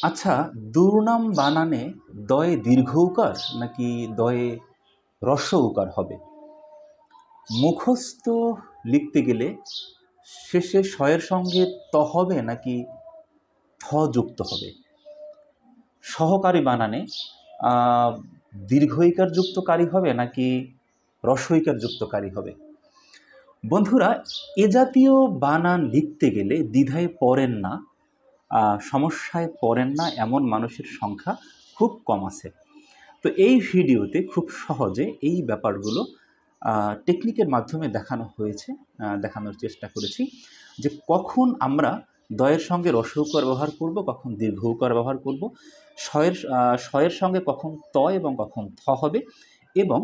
আচ্ছা, দুর্নাম বানানে দয়ে দীর্ঘ উকার নাকি দয়ে হ্রস্ব উকার হবে? মুখস্থ লিখতে গেলে শেষে শয়ের সঙ্গে ত হবে নাকি থ যুক্ত হবে? সহকারী বানানে দীর্ঘ ইকার যুক্ত কারি হবে নাকি হ্রস্ব ইকার যুক্ত কারি হবে? বন্ধুরা, এ জাতীয় বানান লিখতে গেলে দ্বিধায় পড়েন না, সমস্যায় পড়েন না এমন মানুষের সংখ্যা খুব কম আছে। তো এই ভিডিওতে খুব সহজে এই ব্যাপারগুলো টেকনিকের মাধ্যমে দেখানোর চেষ্টা করেছি যে কখন আমরা দয়ের সঙ্গে হ্রস্ব উকার ব্যবহার করব, কখন দীর্ঘ উকার ব্যবহার করব, শয়ের সঙ্গে কখন ত এবং কখন থ হবে, এবং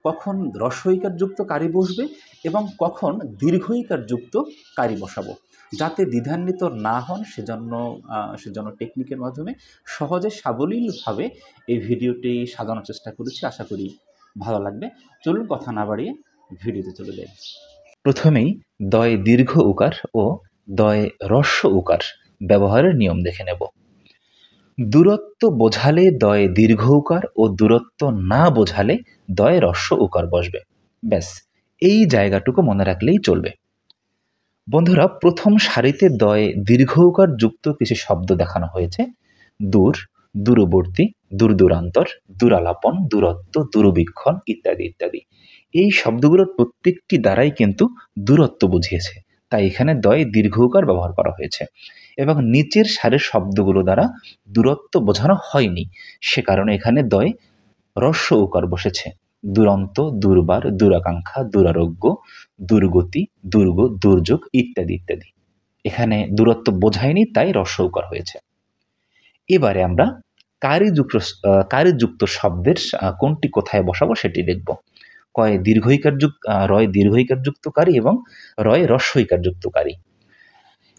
কখন হ্রস্ব ইকার যুক্ত কারি বসবে এবং কখন দীর্ঘ ইকার যুক্ত কারি বসাবো। যাতে দ্বিধান্বিত না হন সেজন্য টেকনিকের মাধ্যমে সহজে সাবলীলভাবে এই ভিডিওটি সাজানোর চেষ্টা করেছি। আশা করি ভালো লাগবে। চলুন কথা না বাড়িয়ে ভিডিওতে চলে যাই। প্রথমেই দয় দীর্ঘ উকার ও দয় হ্রস্ব উকার ব্যবহারের নিয়ম দেখে নেব। দূরত্ব বোঝালে দয়ে দীর্ঘ উকার ও দূরত্ব না বোঝালে দয়ে হ্রস্ব উকার বসবে। ব্যাস, এই জায়গাটুকু মনে রাখলেই চলবে। বন্ধুরা, প্রথম সারিতে দয়ে দীর্ঘ উকার যুক্ত কিছু শব্দ দেখানো হয়েছে। দূর, দূরবর্তী, দূরদূরান্তর, দূরালাপন, দূরত্ব, দূরবীক্ষণ ইত্যাদি ইত্যাদি। এই শব্দগুলোর প্রত্যেকটি দ্বারাই কিন্তু দূরত্ব বুঝিয়েছে, তাই এখানে দয়ে দীর্ঘ উকার ব্যবহার করা হয়েছে। এবং নিচের সারির শব্দগুলো দ্বারা দূরত্ব বোঝানো হয়নি, সে কারণে এখানে দয়ে হ্রস্ব উকার বসেছে। দুরন্ত, দুর্বার, দুরাকাঙ্ক্ষা, দুরারোগ্য, দুর্গতি, দুর্গ, দুর্যোগ ইত্যাদি ইত্যাদি। এখানে দূরত্ব বোঝায়নি, তাই হ্রস্ব উকার হয়েছে। এবারে আমরা কারিযুক্ত শব্দের কোনটি কোথায় বসাবো সেটি দেখব। রয় দীর্ঘইকার যুক্ত কারি এবং রয় হ্রস্বইকার যুক্ত কারি।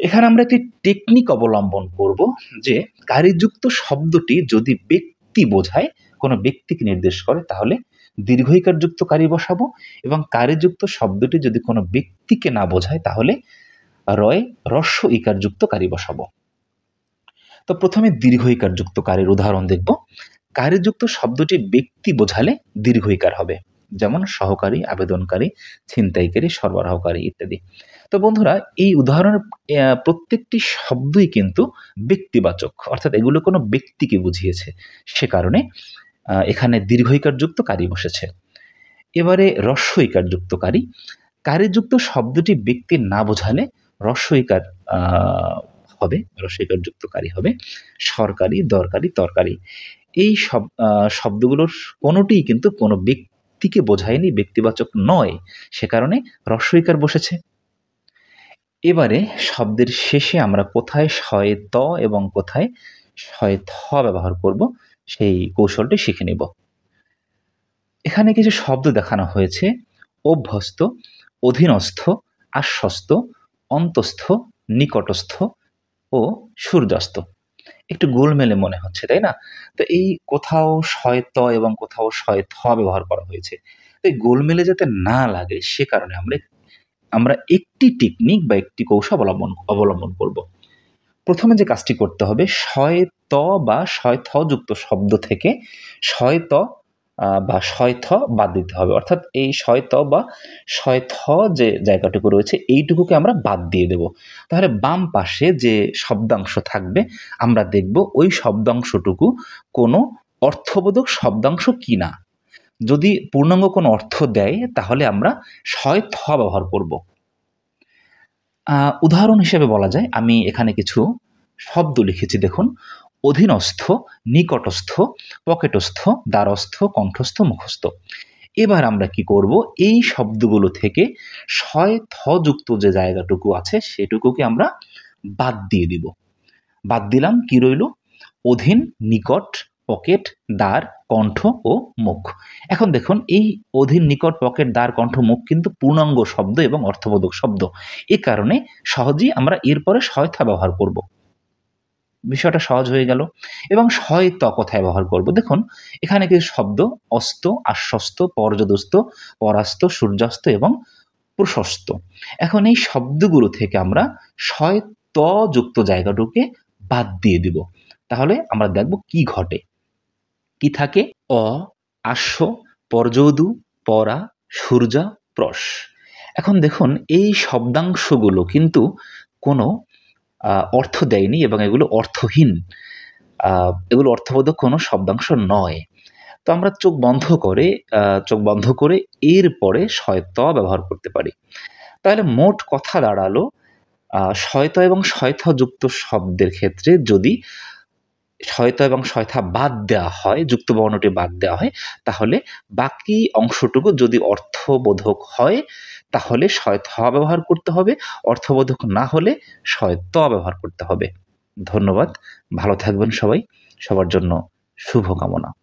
এখানে আমরা একটি টেকনিক অবলম্বন করব যে কারিযুক্ত শব্দটি যদি ব্যক্তি বোঝায়, কোনো ব্যক্তিকে নির্দেশ করে, তাহলে দীর্ঘইকার যুক্ত কারি বসাবো, এবং কারিযুক্ত শব্দটি যদি কোনো ব্যক্তিকে না বোঝায় তাহলে রয় হ্রস্ব ইকার যুক্ত কারি বসাবো। তো প্রথমে দীর্ঘইকার যুক্ত কারির উদাহরণ দেখব। কারিযুক্ত শব্দটি ব্যক্তি বোঝালে দীর্ঘইকার হবে, যেমন সহকারী, আবেদনকারী, ছিনতাইকারী, সরবরাহকারী ইত্যাদি। তো বন্ধুরা, এই উদাহরণের প্রত্যেকটি শব্দই কিন্তু ব্যক্তিবাচক, অর্থাৎ এগুলো কোনো ব্যক্তিকে বুঝিয়েছে, সে কারণে এখানে দীর্ঘইকার যুক্ত কারি বসেছে। এবারে হ্রস্বইকার যুক্ত কারি। কারিযুক্ত শব্দটি ব্যক্তি না বোঝালে হ্রস্বইকার হবে, হ্রস্বইকার যুক্ত কারি হবে। সরকারি, দরকারি, তরকারি, এই শব্দগুলোর কোনোটিই কিন্তু কোনো ব্যক্তিকে বোঝায়নি, ব্যক্তিবাচক নয়, সে কারণে হ্রস্বইকার বসেছে। এবারে শব্দের শেষে আমরা কোথায় শয়ে ত এবং কোথায় শয়ে থ ব্যবহার করব সেই কৌশলটি শিখে নেব। এখানে কিছু শব্দ দেখানো হয়েছে: অভ্যস্ত, অধীনস্থ, আশ্বস্ত, অন্তস্থ, নিকটস্থ ও সূর্যাস্ত। একটু গোলমেলে মনে হচ্ছে, তাই না? তো এই কোথাও শয় ত এবং কোথাও শয় থ ব্যবহার করা হয়েছে। তো এই গোলমেলে যাতে না লাগে সে কারণে আমরা একটি টেকনিক বা একটি কৌশল অবলম্বন করব। প্রথমে যে কাজটি করতে হবে, শয় ত বা শয় থ যুক্ত শব্দ থেকে শয় ত বা শয় থ বাদ দিতে হবে। অর্থাৎ এই শয় ত বা শয় থ যে জায়গাটুকু রয়েছে এইটুকুকে আমরা বাদ দিয়ে দেব। তাহলে বাম পাশে যে শব্দাংশ থাকবে আমরা দেখব ওই শব্দাংশটুকু কোনো অর্থবোধক শব্দাংশ কিনা। যদি পূর্ণাঙ্গ কোনো অর্থ দেয় তাহলে আমরা শয় থ ব্যবহার করব। উদাহরণ হিসেবে বলা যায়, আমি এখানে কিছু শব্দ লিখেছি, দেখুন: অধীনস্থ, নিকটস্থ, পকেটস্থ, দ্বারস্থ, কণ্ঠস্থ, মুখস্থ। এবার আমরা কি করব, এই শব্দগুলো থেকে শয় থ যুক্ত যে জায়গাটুকু আছে সেটুকুকে আমরা বাদ দিয়ে দিব। বাদ দিলাম, কি রইল? অধীন, নিকট, পকেট, দ্বার, কণ্ঠ ও মুখ। এখন দেখুন, এই অধীন, নিকট, পকেট, দ্বার, কণ্ঠ, মুখ কিন্তু পূর্ণাঙ্গ শব্দ এবং অর্থবোধক শব্দ। এ কারণে সহজেই আমরা এরপরে শয়থা ব্যবহার করব। বিষয়টা সহজ হয়ে গেল। এবং শয়ত কোথায় ব্যবহার করব? দেখুন, এখানে কিছু শব্দ: অস্ত, আশ্বস্ত, পর্যদস্ত, পরাস্ত, সূর্যাস্ত এবং প্রশস্ত। এখন এই শব্দগুলো থেকে আমরা শয়ত যুক্ত জায়গাটুকে বাদ দিয়ে দিব। তাহলে আমরা দেখব কি ঘটে। কি থাকে? অ, আস্য, পরযদু, পরা, সূর্যা, প্রস। এখন দেখুন এই শব্দাংশগুলো কিন্তু কোনো অর্থ দেয়নি এবং এগুলো অর্থহীন। এগুলো অর্থবোধক কোনো শব্দাংশ নয়। তো আমরা চোখ বন্ধ করে এর পরে শয়ত ব্যবহার করতে পারি। তাহলে মোট কথা দাঁড়ালো শয়ত এবং শয়থযুক্ত শব্দের ক্ষেত্রে যদি শয়ত এবং শয়থা বাদ দেওয়া হয়, যুক্ত বর্ণটি বাদ দেওয়া হয়, তাহলে বাকি অংশটুকু যদি অর্থবোধক হয়, তাহলে শয়থ ব্যবহার করতে হবে। অর্থবোধক না হলে শয়ত ব্যবহার করতে হবে। ধন্যবাদ। ভালো থাকবেন সবাই। সবার জন্য শুভকামনা।